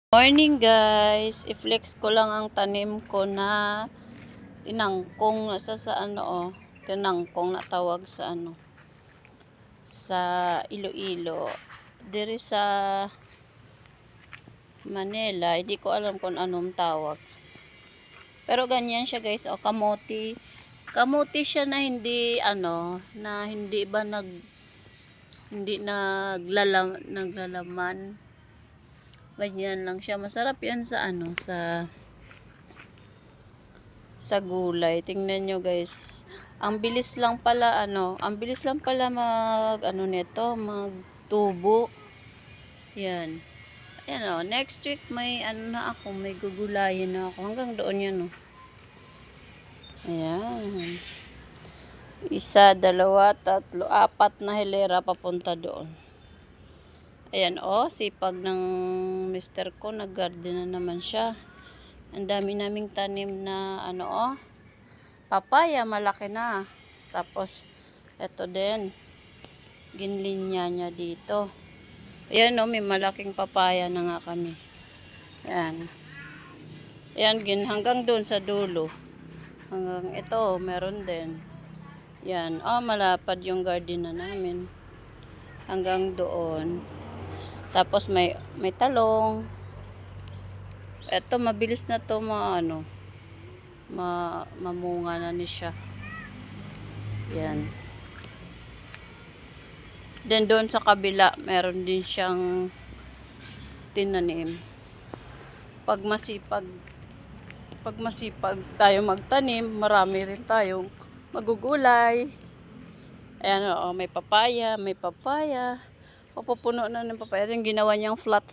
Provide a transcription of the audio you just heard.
Morning guys, i-flex ko lang ang tanim ko na tinangkong sa ano tinangkong na tawag sa sa Iloilo. Diri sa Manila, hindi ko alam kung anong tawag. Pero ganyan siya guys, kamote. Kamote siya na hindi na hindi ba naglalaman. Ganyan lang siya. Masarap yan sa sa gulay. Tingnan nyo guys. Ang bilis lang pala nito, magtubo. Yan. Ayan next week may may gugulayin na ako. Hanggang doon yan Ayan. 1, 2, 3, 4 na hilera papunta doon. Ayan sipag ng mister ko, nag-garden na naman siya. Ang dami naming tanim na papaya, malaki na. Tapos eto din, ginlinya niya dito. Ayan may malaking papaya na nga kami. Ayan. Ayan hanggang doon sa dulo. Hanggang ito, meron din. Yan, malapad yung garden na namin. Hanggang doon. Tapos may talong. Ito mabilis na to mamunga na ni siya. Yan. Then doon sa kabila, meron din siyang tinanim. Pag masipag tayo magtanim, marami rin tayong magugulay. Ayan may papaya. Pupuno na ng papaya. Yung ginawa niyang flat